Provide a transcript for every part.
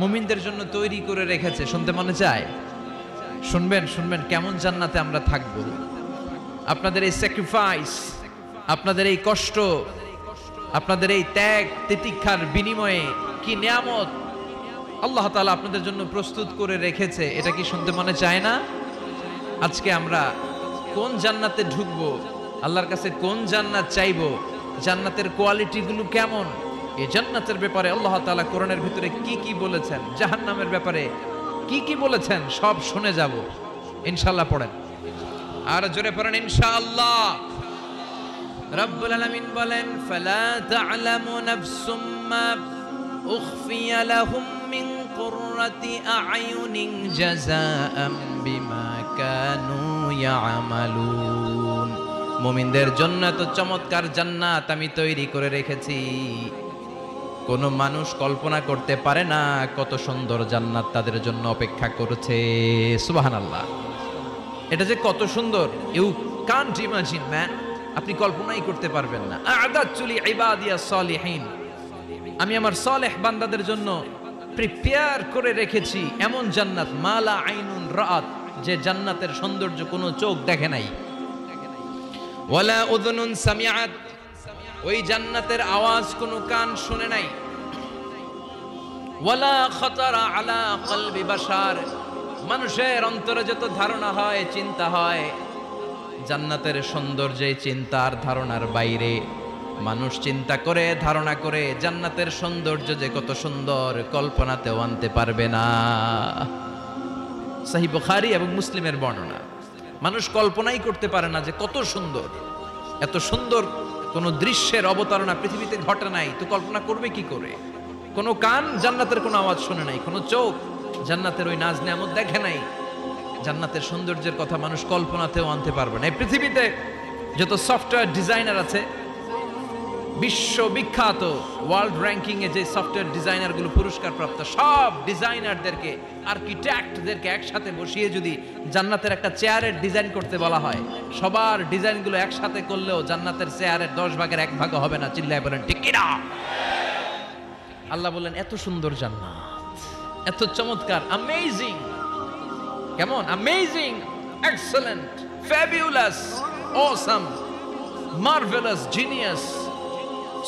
মুমিনদের জন্য তৈরি করে রেখেছে, শুনতে মনে চায়? শুনবেন শুনবেন কেমন জান্নাতে আমরা থাকব। আপনাদের এই স্যাক্রিফাইস, আপনাদের এই কষ্ট, আপনাদের এই ত্যাগ তিতিক্ষার বিনিময়ে কি নিয়ামত আল্লাহ তাআলা আপনাদের জন্য প্রস্তুত করে রেখেছে, এটা কি শুনতে মনে চায় না? আজকে আমরা কোন জান্নাতে ঢুকবো, আল্লাহর কাছে কোন জান্নাত চাইবো, জান্নাতের কোয়ালিটিগুলো কেমন, এই জান্নাতের ব্যাপারে আল্লাহ তাআলা কোরআনের ভিতরে কি কি বলেছেন, জাহান্নামের ব্যাপারে কি কি বলেছেন, সব শুনে যাব ইনশাআল্লাহ। পড়েন আর জোরে পড়েন ইনশাআল্লাহ। রব্বুল আলামিন বলেন, ফালা তা'লামু নাফসুম মা উখফিয়া লাহুম মিন কুররাতি আ'য়ুনিন জাযাআম বিমা কানু ইয়ামালুন। মুমিনদের জন্য এত চমৎকার জান্নাত আমি তৈরি করে রেখেছি, কোন মানুষ কল্পনা করতে পারে না কত সুন্দর জান্নাত তাদের জন্য অপেক্ষা করছে। সুবহানাল্লাহ। এটা যে কত সুন্দর, ইউ কান্ট ইমাজিন ম্যান, আপনি কল্পনাই করতে পারবেন না। আ'দাতু লিইবাদিয়াস সালিহিন, আমি আমার সালেহ বান্দাদের জন্য প্রিপেয়ার করে রেখেছি এমন জান্নাত, মালা আইনুন রাআত, যে জান্নাতের সৌন্দর্য কোনো চোখ দেখে নাই, ওয়ালা উযুনুন সামিআত, ওই জান্নাতের আওয়াজ কোনো কান শুনে নাই, ওয়ালা খাতারা আলা কলবি বাশার, মানুষের অন্তরে যত ধারণা হয়, চিন্তা হয়, জান্নাতের সৌন্দর্যে চিন্তার ধারণার বাইরে। মানুষ চিন্তা করে, ধারণা করে জান্নাতের সৌন্দর্য যে কত সুন্দর কল্পনাতেও আনতে পারবে না। সহিহ বুখারী এবং মুসলিমের বর্ণনা। মানুষ কল্পনাই করতে পারে না যে কত সুন্দর, এত সুন্দর কোন দৃশ্যের অবতারণা পৃথিবীতে ঘটে নাই, তো কল্পনা করবে কি করে? কোন কান জান্নাতের কোনো আওয়াজ শুনে নাই, কোন চোখ জান্নাতের ওই নাজ নেয়ামত দেখে নাই, জান্নাতের সৌন্দর্যের কথা মানুষ কল্পনাতেও আনতে পারবে না। এই পৃথিবীতে যত সফটওয়্যার ডিজাইনার আছে, বিশ্ববিখ্যাত ওয়ার্ল্ড র্যাঙ্কিং এ যে সফটওয়্যার ডিজাইনার গুলো পুরস্কার প্রাপ্ত, সব ডিজাইনারদেরকে, আর্কিটেক্টদেরকে একসাথে বসিয়ে যদি জান্নাতের একটা চেয়ারের ডিজাইন করতে বলা হয়, সবার ডিজাইনগুলো একসাথে করলেও জান্নাতের চেয়ারের 10 ভাগের 1 ভাগও হবে না। চিল্লায় বলেন ঠিক কিনা? আল্লাহ বললেন এত সুন্দর জান্নাত, এত চমৎকার, অ্যামেজিং। কেমন? Amazing, excellent, fabulous, awesome, marvellous, genius,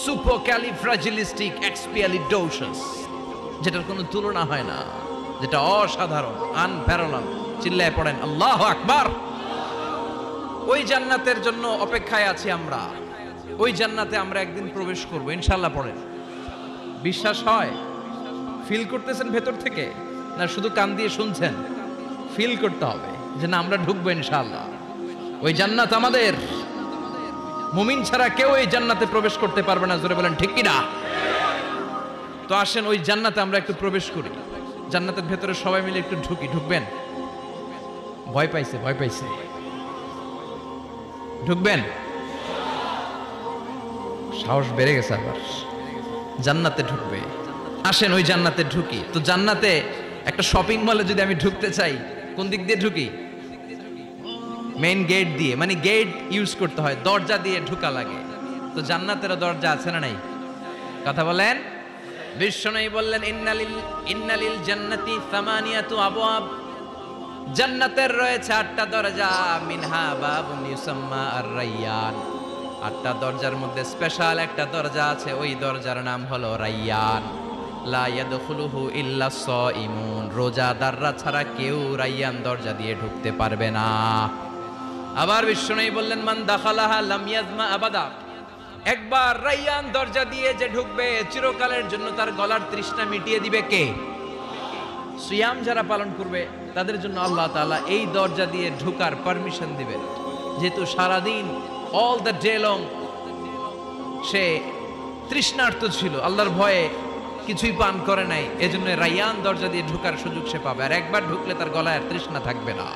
supercalifragilisticexpialidocious, যেটার কোনো তুলনা হয় না, যেটা অসাধারণ, আনপ্যারালাল। চিল্লায় পড়েন আল্লাহু আকবার। ওই জান্নাতের জন্য অপেক্ষায় আছি আমরা, ওই জান্নাতে আমরা একদিন প্রবেশ করব ইনশাআল্লাহ। পড়েন, বিশ্বাস হয়? ফিল করতেছেন ভেতর থেকে, না শুধু কান দিয়ে শুনছেন? ফিল করতে হবে যে না, আমরা ঢুকবো ইনশাআল্লাহ। ওই জান্নাত আমাদের, মুমিন ছাড়া কেউ এই জান্নাতে প্রবেশ করতে পারবে না। জোরে বলেন ঠিক কিনা? তো আসেন ওই জান্নাতে আমরা একটু প্রবেশ করি, জান্নাতের ভেতরে সবাই মিলে একটু ঢুকি। ঢুকবেন? ভয় পাইছে, ভয় পাইছে। ঢুকবেন? সাহস বেড়ে গেছে আবার, জান্নাতে ঢুকবে। আসেন ওই জান্নাতে ঢুকি। তো জান্নাতে একটা শপিং মলে যদি আমি ঢুকতে চাই, কোন দিক দিয়ে ঢুকি? মেইন গেট দিয়ে, মানে গেট ইউজ করতে হয়, দরজা দিয়ে ঢুকা লাগে। তো জান্নাতেরও দরজা আছে না নাই? কথা বলেন। বিশ্বনবী বললেন, ইন্নালিল জান্নাতি সামানিয়াতু আবওয়াব, জান্নাতের রয়েছে 8টা দরজা, মিনহা বাবুন ইউসাম্মা আর-রায়্যান, 8টা দরজার মধ্যে স্পেশাল একটা দরজা আছে, ওই দরজার নাম হলো রায়্যান। লা ইয়াদখুলুহু ইল্লা সাইমুন, রোজাদাররা ছাড়া কেউ রায়্যান দরজা দিয়ে ঢুকতে পারবে না। আবার বিশ্বনবী বললেন, মান দাখালাহা লাম ইয়াজমা আবাদা, একবার রায়্যান দরজা দিয়ে যে ঢুকবে, চিরকালের জন্য তার গলার তৃষ্ণা মিটিয়ে দিবে কে? সিয়াম যারা পালন করবে তাদের জন্য আল্লাহ তাআলা এই দরজা দিয়ে ঢোকার পারমিশন দিবেন। যেহেতু সারাদিন অল দ্য ডে লং সে তৃষ্ণার্ত ছিল, আল্লাহর ভয়ে কিছুই পান করে নাই, এজন্য রায়্যান দরজা দিয়ে ঢোকার সুযোগ সে পাবে, আর একবার ঢুকলে তার গলায় আর তৃষ্ণা থাকবে না।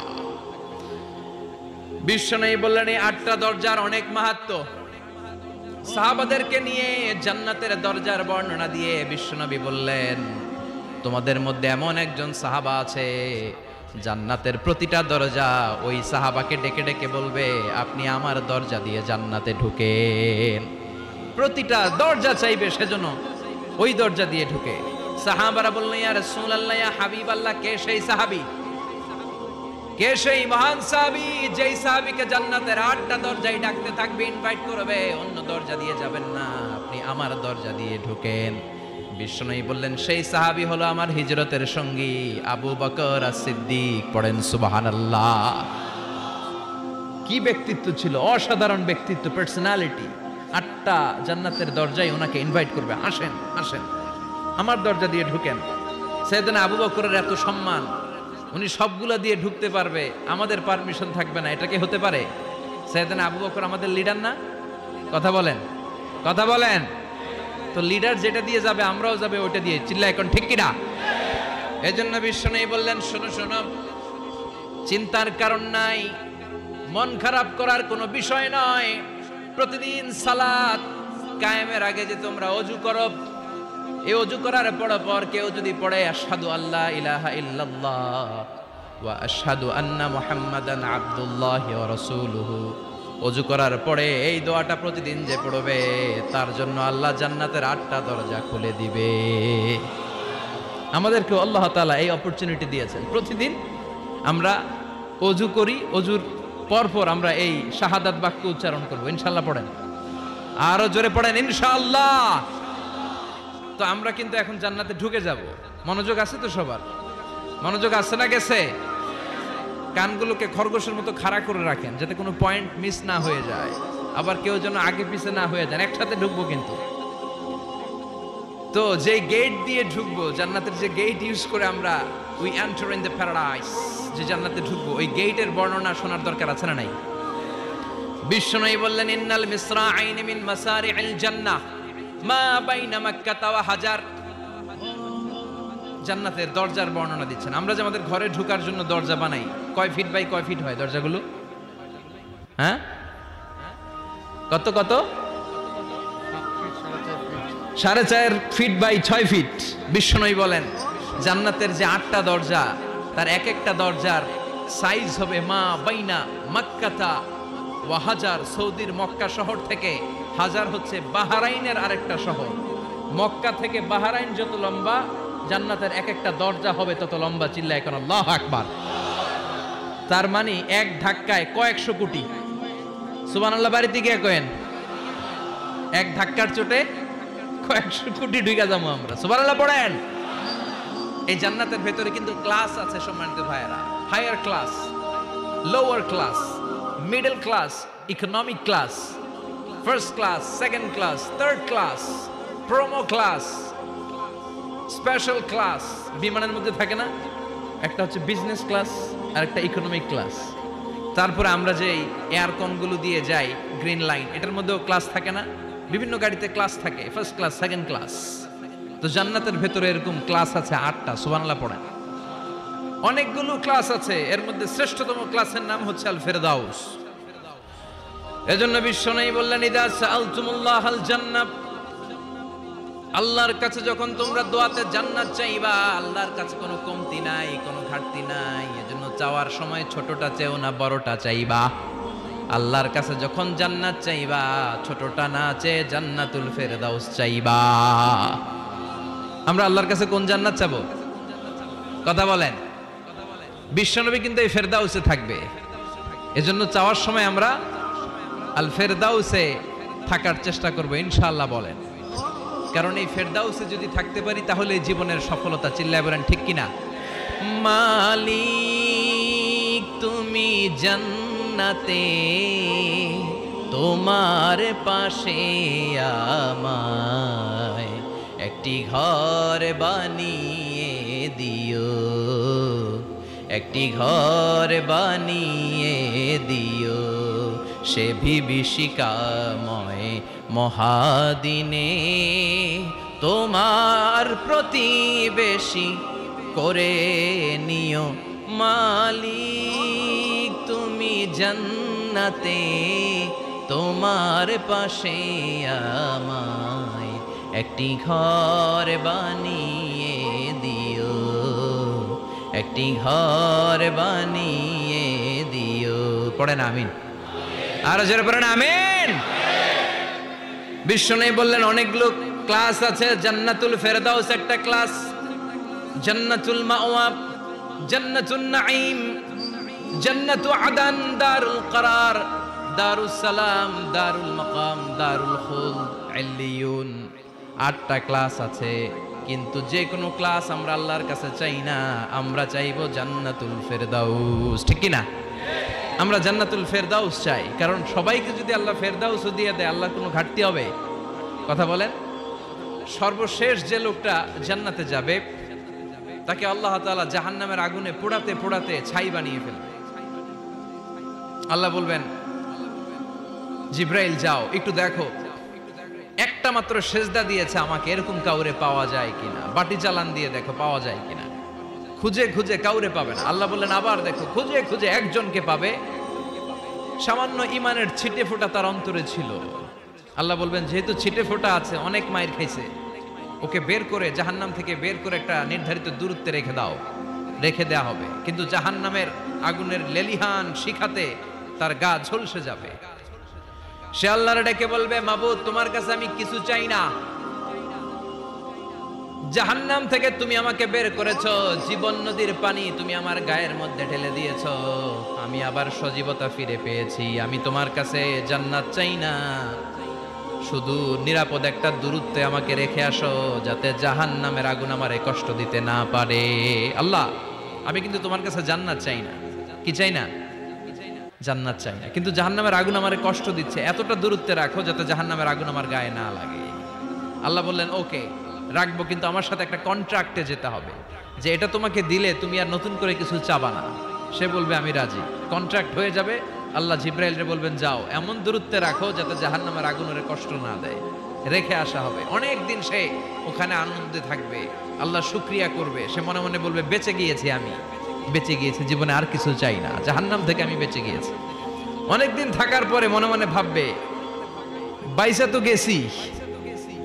বিশ্বনবী বললেন, এই 8টা দরজার অনেক মাহাত্ম্য। সাহাবাদেরকে নিয়ে জান্নাতের দরজার বর্ণনা দিয়ে বিশ্বনবী বললেন, তোমাদের মধ্যে এমন একজন সাহাবা আছে, জান্নাতের প্রতিটা দরজা ওই সাহাবাকে ডেকে ডেকে বলবে, আপনি আমার দরজা দিয়ে জান্নাতে ঢুকেন। প্রতিটা দরজা চাইবে সেজন্য ওই দরজা দিয়ে ঢুকে। সাহাবারা বললেন ইয়া রাসূলুল্লাহ ইয়া হাবিবাল্লাহ, কে সেই সাহাবী, কে সেই মহান সাহাবী যেই সাহাবীকে জান্নাতের 8টা দরজায় ডাকতে থাকবে, ইনভাইট করবে, অন্য দরজা দিয়ে যাবেন না, আপনি আমার দরজা দিয়ে ঢোকেন। বিশ্বনবী বললেন সেই সাহাবী হলো আমার হিজরতের সঙ্গী আবু বকর as-সিদ্দিক। পড়েন সুবহানাল্লাহ। কি ব্যক্তিত্ব ছিল, অসাধারণ ব্যক্তিত্ব, পার্সোনালিটি। 8টা জান্নাতের দরজায় ওনাকে ইনভাইট করবে, আসেন আসেন আমার দরজা দিয়ে ঢুকেন। সাইয়েদনা আবু বকরের এত সম্মান, উনি সবগুলা দিয়ে ঢুকতে পারবে, আমাদের পারমিশন থাকবে না, এটা কি হতে পারে? সাইয়েদনা আবু বকর আমাদের লিডার না? কথা বলেন, কথা বলেন। তো লিডার যেটা দিয়ে যাবে আমরাও যাবে ওটা দিয়ে, চিল্লা এখন ঠিক কিনা? এজন্য বিশ্বনবী বললেন শোনো শোনো, চিন্তার কারণ নাই, মন খারাপ করার কোনো বিষয় নয়। প্রতিদিন সালাত কায়েমের আগে যে তোমরা ওযু করো, এই ওযু করার পর কেউ যদি পড়ে আশহাদু আল্লা ইলাহা ইল্লাল্লাহ ওয়া আশহাদু আন্না মুহাম্মাদান আবদুল্লাহি ওয়া রাসূলুহু, ওযু করার পরে এই দোয়াটা প্রতিদিন যে পড়বে তার জন্য আল্লাহ জান্নাতের 8টা দরজা খুলে দিবে। আমাদেরকে আল্লাহ তাআলা এই অপরচুনিটি দিয়েছেন, প্রতিদিন আমরা ওযু করি, ওযুর পরপর আমরা এই শাহাদাত বাক্য উচ্চারণ করব। ইনশাআল্লাহ পড়েন, আরো জোরে পড়েন ইনশাআল্লাহ। তো আমরা কিন্তু এখন জান্নাতে ঢুকে যাব। মনোযোগ আছে তো সবার? মনোযোগ আছে না গেছে? কানগুলোকে খরগোশের মতো খাড়া করে রাখেন যাতে কোনো পয়েন্ট মিস না হয়ে যায়, আবার কেউ যেন আগে পিছে না হয়ে যায়। একসাথে ঢুকবো কিন্তু। তো যে গেট দিয়ে ঢুকবো, জান্নাতের যে গেট ইউজ করে আমরা we enter in the paradise, যে জান্নাতে ঢুকবো, ওই গেটের বর্ণনা শোনার দরকার আছে না নাই? বিশ্বনবী বললেন ইন্নাল মিসরাআইন মিন মাসারি'আল জান্নাহ মা বাইনা মাক্কাহ ওয়া হাজার। জান্নাতের দরজার বর্ণনা দিচ্ছেন। আমরা যে আমাদের ঘরে ঢোকার জন্য দরজা বানাই, কয় ফিট বাই কয় ফিট হয় দরজাগুলো? হ্যাঁ, কত কত? 4.5 ফিট বাই 6 ফিট। বিশ্বনবী বলেন জান্নাতের যে 8টা দরজা, তার এক একটা দরজার সাইজ হবে মা বাইনা মাক্কাতা ওয়া হাজার। সৌদির মক্কা শহর থেকে হাজার হচ্ছে বাহরাইনের আরেকটা শহর। মক্কা থেকে বাহরাইন যত লম্বা, জান্নাতের এক একটা দরজা হবে তত লম্বা। চিল্লা এখন আল্লাহু আকবার। তার মানে এক ধাক্কায় কয়েকশো কোটি। সুবহানাল্লাহ বাড়িতে গিয়ে কয়েন, এক ধাক্কার চোটে কয়েকশো কোটি ঢুকে যাবো আমরা। সুবহানাল্লাহ পড়েন। এই জান্নাতের ভেতরে কিন্তু ক্লাস আছে সম্মানিত ভাইয়েরা। Higher class, lower class, middle class, economic class, first class, second class, third class, promo class, special class. বিমানের মধ্যে থাকে না, একটা হচ্ছে বিজনেস ক্লাস আর একটা ইকোনমিক ক্লাস। তারপরে আমরা যে এয়ারকনগুলো দিয়ে যাই, গ্রিন লাইন, এটার মধ্যেও ক্লাস থাকে না? বিভিন্ন গাড়িতে ক্লাস থাকে, ফার্স্ট ক্লাস, সেকেন্ড ক্লাস। তো জান্নাতের ভেতরে এরকম ক্লাস আছে 8টা। সুবহানাল্লাহ পড়েন। অনেকগুলো ক্লাস আছে, এর মধ্যে শ্রেষ্ঠতম ক্লাসের নাম হচ্ছে আল ফেরদাউস। এজন্য বিশ্বনবী বললেন ইদা সাআলতুমুল্লাহাল জান্নাহ, আল্লাহর কাছে যখন তোমরা দোয়াতে জান্নাত চাইবা, আল্লাহর কাছে কোনো কমতি নাই, কোনো ঘাটতি নাই। এজন্য চাওয়ার সময় ছোটটা চেও না, বড়টা চাইবা। আল্লাহর কাছে যখন জান্নাত চাইবা, ছোটটা না চেয়ে জান্নাতুল ফেরদাউস চাইবা। আমরা আল্লাহর কাছে কোন জান্নাত চাবো? কথা বলেন। বিশ্বনবী কিন্তু এই ফেরদাউসে থাকবে, এজন্য চাওয়ার সময় আমরা আল ফেরদাউসে থাকার চেষ্টা করব ইনশাআল্লাহ বলেন। কারণ এই ফেরদাউসে যদি থাকতে পারি তাহলে জীবনের সফলতা। চিল্লায় বলেন ঠিক কিনা? মালিক তুমি জান্নাতে, তোমার পাশে আমায় একটি ঘর বানিয়ে দিও, একটি ঘর বানিয়ে দিও সে বিভীষিকাময় মহাদিনে, তোমার প্রতিবেশী করে নিও মালিক তুমি জান্নাতে, তোমার পাশে আমায় একটি ঘর বানিয়ে দিও, একটি ঘর বানিয়ে দিও। পড়েন আমিন। আরো জোরে পড়েন আমিন। বিশ্বনবী বললেন অনেকগুলো ক্লাস আছে, জান্নাতুল ফেরদাউস একটা ক্লাস। জান্নাতুল মাওয়া, জান্নাতুন নাঈম, জান্নাতু আদান, দারুল করার, দারুস সালাম, দারুল মাকাম, দারুল খুলদ, ইল্লিয়ুন। 8টা ক্লাস আছে, কিন্তু যে কোনো ক্লাস আমরা আল্লাহর কাছে চাই না, আমরা চাইবো জান্নাতুল ফেরদাউস। ঠিক কি না? আমরা জান্নাতুল ফেরদাউস চাই, কারণ সবাইকে যদি আল্লাহ ফেরদাউস দিয়ে দেয়, আল্লাহর কোনো ঘাটতি হবে? কথা বলেন। সর্বশেষ যে লোকটা জান্নাতে যাবে, তাকে আল্লাহ তাআলা জাহান্নামের আগুনে পোড়াতে পোড়াতে ছাই বানিয়ে ফেলবে। আল্লাহ বলবেন, জিব্রাইল যাও একটু দেখো, একটা মাত্র সেজদা দিয়েছে আমাকে, এরকম কাউরে পাওয়া যায় কিনা। বাটি চালান দিয়ে দেখো পাওয়া যায় কিনা। খুঁজে খুঁজে কাউরে পাবে না। আল্লাহ বললেন আবার দেখো, খুঁজে খুঁজে একজনকে পাবে, সামান্য ইমানের ছিটে ফোঁটা তার অন্তরে ছিল। আল্লাহ বলবেন, যেহেতু ছিটে ফোঁটা আছে, অনেক মায়ের খাইছে, ওকে বের করে জাহান্নাম থেকে বের করে একটা নির্ধারিত দূরত্বে রেখে দাও। রেখে দেয়া হবে, কিন্তু জাহান্নামের আগুনের লেলিহান শিখাতে তার গা ঝলসে যাবে। সে আল্লাহর ডেকে বলবে, মাবুদ তোমার কাছে আমি কিছু চাই না, জাহান্নাম থেকে তুমি আমাকে বের করেছো, জীবন নদীর পানি তুমি আমার গায়ের মধ্যে ঢেলে দিয়েছো, আমি আবার সজীবতা ফিরে পেয়েছি। আমি তোমার কাছে জান্নাত চাই না, শুধু নিরাপদ একটা দূরত্বে আমাকে রেখে আসো, যাতে জাহান্নামের আগুন আমারে কষ্ট দিতে না পারে। আল্লাহ, আমি কিন্তু তোমার কাছে জান্নাত চাই না। কি চাই না? জান্নাত চাই না, কিন্তু জাহান্নামের আগুন আমারে কষ্ট দিচ্ছে, এতটা দূরত্বে রাখো যাতে জাহান্নামের আগুন আমার গায়ে না লাগে। আল্লাহ বললেন, ওকে রাখবো, কিন্তু আমার সাথে একটা কন্ট্রাক্টে যেতে হবে, যে এটা তোমাকে দিলে তুমি আর নতুন করে কিছু চাবা না। সে বলবে আমি রাজি, কন্ট্রাক্ট হয়ে যাবে। আল্লাহ জিব্রাইলরে বলবেন, যাও এমন দূরত্বে রাখো যাতে জাহান্নামের আগুনের কষ্ট না দেয়। রেখে আসা হবে। অনেক দিন সে ওখানে আনন্দে থাকবে, আল্লাহ শুকরিয়া করবে। সে মনে মনে বলবে, বেঁচে গিয়েছি, আমি বেঁচে গিয়েছি, জীবনে আর কিছু চাই না, জাহান্নাম থেকে আমি বেঁচে গিয়েছি। অনেকদিন থাকার পরে মনে মনে ভাববে, বাইসা তো গেছি,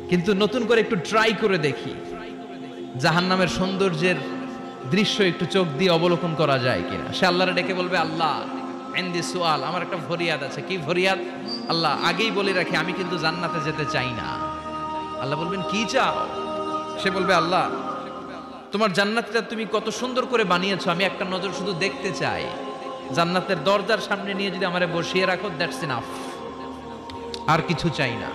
কিন্তু নতুন করে একটু ট্রাই করে দেখি, জাহান্নামের সৌন্দর্যের দৃশ্য একটু চোখ দিয়ে অবলোকন করা যায় কিনা। সে আল্লাহরে ডেকে বলবে, আল্লাহ ইনদি সুআল, আমার একটা ফরিয়াদ আছে। কি ফরিয়াদ? আল্লাহ আগেই বলে রাখি, আমি কিন্তু জান্নাতে যেতে চাই না। আল্লাহ বলবেন, কি চাও? সে বলবে, আল্লাহ তোমার জান্নাতটা তুমি কত সুন্দর করে বানিয়েছো, আমি একটা নজর শুধু দেখতে চাই। জান্নাতের দরজার সামনে নিয়ে যদি আমারে বসিয়ে রাখো, দ্যাটস ইনাফ, আর কিছু চাই না,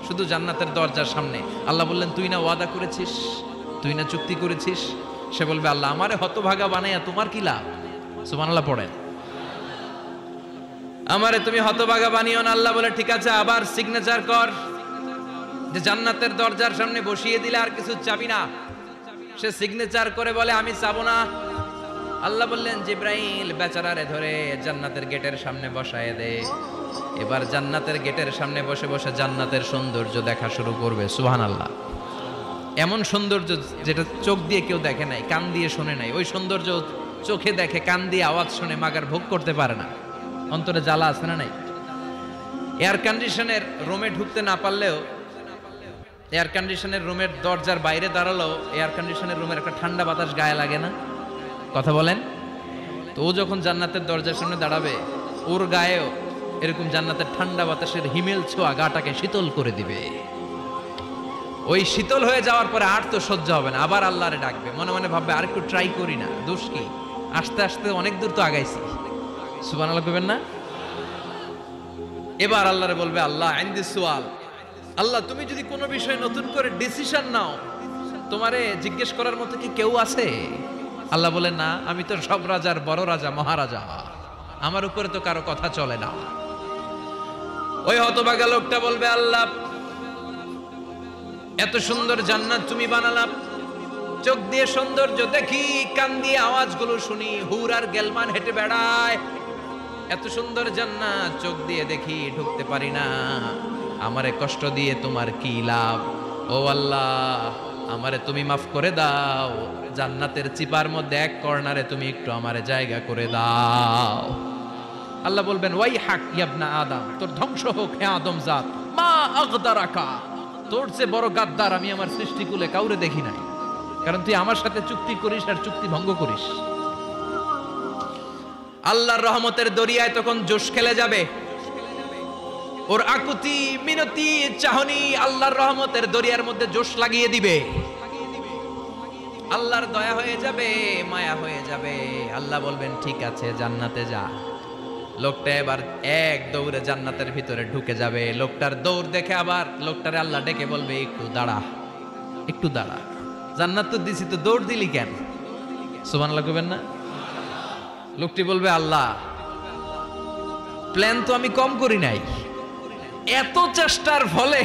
শুধু জান্নাতের দরজার সামনে। আল্লাহ বললেন, তুই না ওয়াদা করেছিস, তুই না চুক্তি করেছিস। সে বলবে, আল্লাহ আমারে হতভাগা বানাইয়া তোমার কি লাভ? সুবহানাল্লাহ পড়েন। আমারে তুমি হতভাগা বানিও না। আল্লাহ বলে, ঠিক আছে, আবার সিগনেচার কর যে জান্নাতের দরজার সামনে বসিয়ে দিলে আর কিছু চাবি না। সে সিগনেচার করে বলে, আমি চাবো না। আল্লাহ বললেন, জিব্রাইল বেচারারে ধরে জান্নাতের গেটের সামনে বসায় দে। এবার জান্নাতের গেটের সামনে বসে বসে জান্নাতের সৌন্দর্য দেখা শুরু করবে। সুবহানাল্লাহ। এমন সৌন্দর্য যেটা চোখ দিয়ে কেউ দেখে নাই, কান দিয়ে শোনে নাই। ওই সৌন্দর্য চোখে দেখে, কান দিয়ে আওয়াজ শুনে মাগার ভোগ করতে পারে না। অন্তরে জ্বালা আছে না নাই? এয়ার কন্ডিশনের রুমে ঢুকতে না পারলেও, এয়ার কন্ডিশনের রুমের দরজার বাইরে দাঁড়ালো, এয়ার কন্ডিশনের রুমের একটা ঠান্ডা বাতাস গায়ে লাগে না? কথা বলেন। তো ও যখন জান্নাতের দরজার সামনে দাঁড়াবে, ওর গায়েও এরকম জান্নাতের ঠান্ডা বাতাসের হিমেল ছোঁয়া গাটাকে শীতল করে দিবে। ওই শীতল হয়ে যাওয়ার পরে আর তো সহ্য হবে না, আবার আল্লাহরে ডাকবে। মনে মনে ভাববে, আর একটু ট্রাই করি না, দোষ কি, আস্তে আস্তে অনেক দূর তো আগাইছি। সুবহানাল্লাহ কইবেন না? এবার আল্লাহরে বলবে, আল্লাহ ইনদি সুআল, আল্লাহ তুমি যদি কোনো বিষয়ে নতুন করে ডিসিশন নাও, তোমারে জিজ্ঞেস করার মতো কি কেউ আছে? আল্লাহ বলে, না, আমি তো সব রাজার বড় রাজা, মহারাজা, আমার উপরে তো কারো কথা চলে না। ওই হতভাগা লোকটা বলবে, আল্লাহ এত সুন্দর জান্নাত তুমি বানালাম, চোখ দিয়ে সৌন্দর্য দেখি, কান দিয়ে আওয়াজগুলো শুনি, হুর আর গেলমান হেঁটে বেড়ায়, এত সুন্দর জান্নাত চোখ দিয়ে দেখি, ঢুকতে পারি না, আমারে কষ্ট দিয়ে তোমার কি লাভ? ও আল্লাহ, আমারে তুমি মাফ করে দাও, জান্নাতের চিপার মধ্যে এক কর্নারে তুমি একটু আমারে জায়গা করে দাও। আল্লাহ বলবেন, ওয়াই হাক ইবনা আদম, তোর ধ্বংস হোক হে আদম জাত, মা আগদারাকা, তোর চেয়ে বড় গাদ্দার আমি আমার সৃষ্টিকুলে কাউরে দেখি নাই, কারণ তুই আমার সাথে চুক্তি করিস আর চুক্তি ভঙ্গ করিস। আল্লাহর রহমতের দরিয়ায় তখন জোশ খেলে যাবে, ওর আকুতি মিনতি চাহনি আল্লাহর রহমতের দরিয়ার মধ্যে জোশ লাগিয়ে দিবে। আল্লাহর দয়া হয়ে যাবে, মায়া হয়ে যাবে। আল্লাহ বলবেন ঠিক আছে জান্নাতে যা। লোকটা এবার এক দৌড়ে জান্নাতের ভিতরে ঢুকে যাবে। লোকটার দৌড় দেখে আবার লোকটারে আল্লাহ ডেকে বলবে একটু দাঁড়া, একটু দাঁড়া, জান্নাত তো দিছি, তো দৌড় দিলি কেন? সুবহানাল্লাহ কইবেন না? লোকটি বলবে আল্লাহ প্ল্যান তো আমি কম করি নাই, এত চেষ্টার ফলে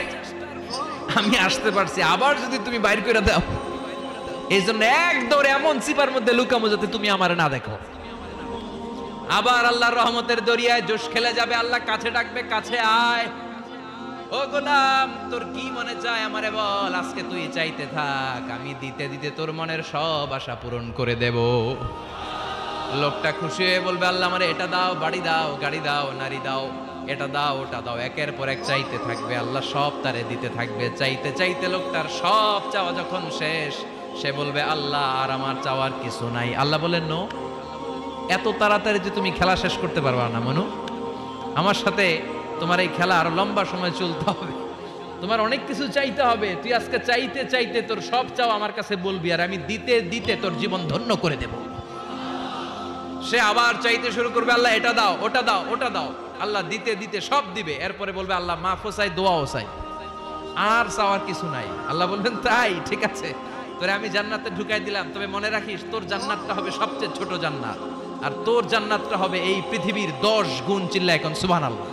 আমি আসতে পারছি, আবার যদি তুমি বাইর করে দাও, এই জন্য এক দৌড়ে এমন চিপার মধ্যে লুকামো যাতে তুমি আমার না দেখো। আবার আল্লাহর রহমতের দরিয়ায় জোশ খেলে যাবে। আল্লাহ কাছে ডাকবে, কাছে আয়, ও গোলাম তোর কি মনে চায় আমারে বল, আজকে তুই চাইতে থাক, আমি দিতে দিতে তোর মনের সব আশা পূরণ করে দেব। লোকটা খুশি হয়ে বলবে আল্লাহ আমারে এটা দাও, বাড়ি দাও, গাড়ি দাও, নারী দাও, এটা দাও, ওটা দাও, একের পর এক চাইতে থাকবে। আল্লাহ সব তারে দিতে থাকবে। চাইতে চাইতে লোকটার সব চাওয়া যখন শেষ, সে বলবে আল্লাহ আর আমার চাওয়ার কিছু নাই। আল্লাহ বলেন নো, এত তাড়াতাড়ি যে তুমি খেলা শেষ করতে পারবা না মনু, আমার সাথে তোমার এই খেলা আরো লম্বা সময় চলতে হবে, তোমার অনেক কিছু চাইতে হবে। তুই আজকে চাইতে চাইতে তোর সব চাও আমার কাছে বলবি, আর আমি দিতে দিতে তোর জীবন ধন্য করে দেব। সে আবার চাইতে শুরু করবে, আল্লাহ এটা দাও, ওটা দাও, ওটা দাও। আল্লাহ দিতে দিতে সব দিবে। এরপরে বলবে আল্লাহ মাফও চাই, দোয়াও চাই, আর চাওয়ার কিছু নাই। আল্লাহ বলবেন তাই ঠিক আছে, তোরে আমি জান্নাতে ঢুকাই দিলাম, তবে মনে রাখিস তোর জান্নাতটা হবে সবচেয়ে ছোট জান্নাত, আর তোর জান্নাতটা হবে এই পৃথিবীর 10 গুণ। চিল্লা এখন সুবহানাল্লাহ।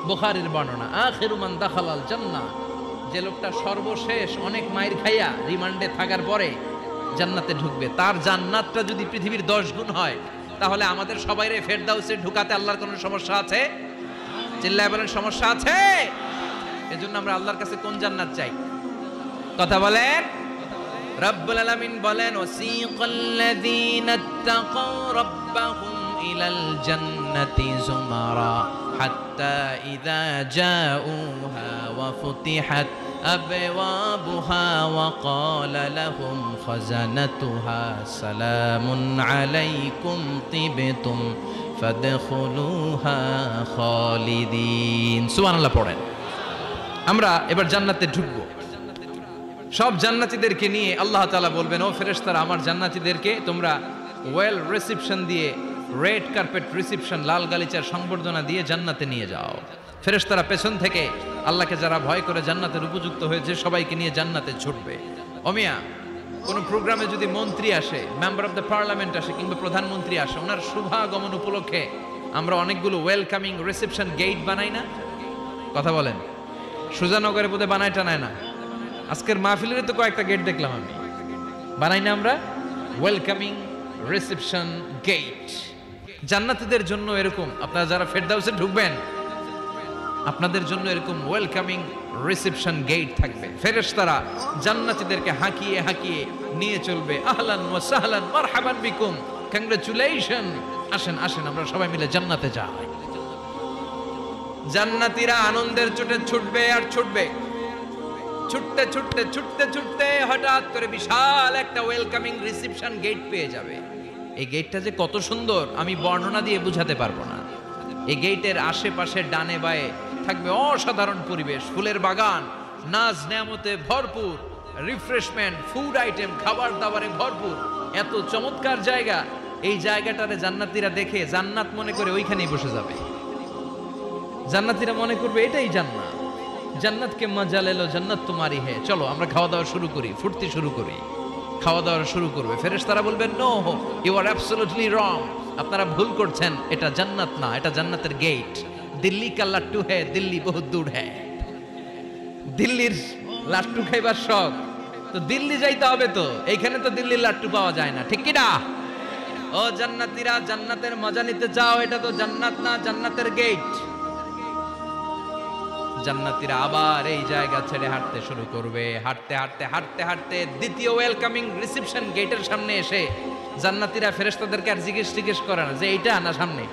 বুখারীর বর্ণনা, আখিরু মান দাখালাল জান্নাহ, যে লোকটা সর্বশেষ অনেক মাইর খাইয়া রিমান্ডে থাকার পরে জান্নাতে ঢুকবে, তার জান্নাতটা যদি পৃথিবীর 10 গুণ হয়, তাহলে আমাদের সবাইরে ফেরদাউসে ঢুকাতে আল্লাহর কোনো সমস্যা আছে? চিল্লায় বলেন সমস্যা আছে? এজন্য আমরা আল্লাহর কাছে কোন জান্নাত চাই? কথা বলেন। রব্বুল আলামিন বলেন ওয়াসিকাল্লাযীনা ইত্তাকাউ রাব্বাহুম ইলাল জান্নাতি যুমারা হাত্তা ইযা জাউহা ওয়া ফুতিহাত আবওয়াবুহা ওয়া ক্বালা লাহুম খাযানাতুহা সালামুন আলাইকুম তিবতুম ফাদখুলুহা খালিদিন। সুবহানাল্লাহ পড়েন। আমরা এবার জান্নাতে ঢুকবো। সব জান্নাতীদেরকে নিয়ে আল্লাহ তাআলা বলবেন, ও ফেরেশতারা আমার জান্নাতীদেরকে তোমরা ওয়েল রিসেপশন দিয়ে, রেড কার্পেট রিসেপশন, লাল গালিচার সংবর্ধনা দিয়ে জান্নাতে নিয়ে যাও। ফেরেশতারা পেছন থেকে আল্লাহকে যারা ভয় করে জান্নাতের উপযুক্ত হয়েছে সবাইকে নিয়ে জান্নাতে ছুটবে। ওমিয়া কোনো প্রোগ্রামে যদি মন্ত্রী আসে, মেম্বার অফ দ্য পার্লামেন্ট আসে, কিংবা প্রধানমন্ত্রী আসে, ওনার শুভাগমন উপলক্ষে আমরা অনেকগুলো ওয়েলকামিং রিসেপশন গেট বানাই না? কথা বলেন। সুজানগরে বোধহয় বানায় টানায় না? আজকের মাহফিলের তো কয়েকটা গেট দেখলাম আমি, বানাই না আমরা? Welcoming reception gate. জান্নাতীদের জন্য এরকম, আপনারা যারা ফেরদাউসে ঢুকবেন আপনাদের জন্য এরকম ওয়েলকামিং রিসেপশন গেট থাকবে। ফেরেশতারা জান্নাতীদেরকে হাঁকিয়ে হাঁকিয়ে নিয়ে চলবে। আহলান ওয়া সাহলান মারহাবান বিকুম, কংগ্রাচুলেশন, আসেন আসেন আমরা সবাই মিলে জান্নাতে যাই। জান্নাতীরা আনন্দের চোটে ছুটবে আর ছুটবে। ছুটতে ছুটতে ছুটতে ছুটতে হঠাৎ করে বিশাল একটা ওয়েলকামিং রিসেপশন গেট পেয়ে যাবে। এই গেটটা যে কত সুন্দর আমি বর্ণনা দিয়ে বুঝাতে পারবো না। এই গেটের আশেপাশে ডানে বায়ে থাকবে অসাধারণ পরিবেশ, ফুলের বাগান, নাজ নেয়ামতে ভরপুর, রিফ্রেশমেন্ট, ফুড আইটেম, খাবার দাবারে ভরপুর, এত চমৎকার জায়গা। এই জায়গাটারে জান্নাতীরা দেখে জান্নাত মনে করে ওইখানেই বসে যাবে। জান্নাতীরা মনে করবে এটাই জান্নাত, জান্নাতকে মজা লেলো, জান্নাত তোমারই হে, চলো আমরা খাওয়া দাওয়া শুরু করি, ফুর্তি শুরু করি। খাওয়া দাওয়া শুরু করবে। ফেরেশতারা বলবেন no, you are absolutely wrong, আপনারা ভুল করছেন, এটা জান্নাত না, এটা জান্নাতের গেট। দিল্লি কা লাট্টু হ্যায়, দিল্লি বহুত দূর হ্যায়। দিল্লির লাট্টু খাইবার শখ, তো দিল্লি যাইতে হবে, তো এইখানে তো দিল্লির লাট্টু পাওয়া যায় না, ঠিক কি না? ও জান্নাতীরা, জান্নাতের মজা নিতে চাও, এটা তো জান্নাত না, জান্নাতের গেট। জান্নাতীরা আবার এই জায়গা ছেড়ে হাঁটতে শুরু করবে। হাঁটতে হাঁটতে হাঁটতে হাঁটতে দ্বিতীয় ওয়েলকামিং রিসেপশন গেটের সামনে এসে জান্নাতীরা ফেরেশতাদেরকে আর জিজ্ঞেস করে না যে এইটা না সামনে,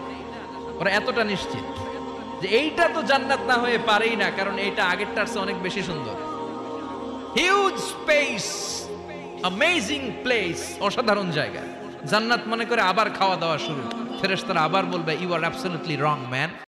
ওরা এতটা নিশ্চিত যে এইটা তো জান্নাত না হয়ে পারেই না, কারণ এইটা আগেরটার চেয়ে অনেক বেশি সুন্দর। হিউজ স্পেস, অ্যামেজিং প্লেস, অসাধারণ জায়গা। জান্নাত মনে করে আবার খাওয়া দাওয়া শুরু। ফেরেশতারা আবার বলবে you are absolutely wrong man.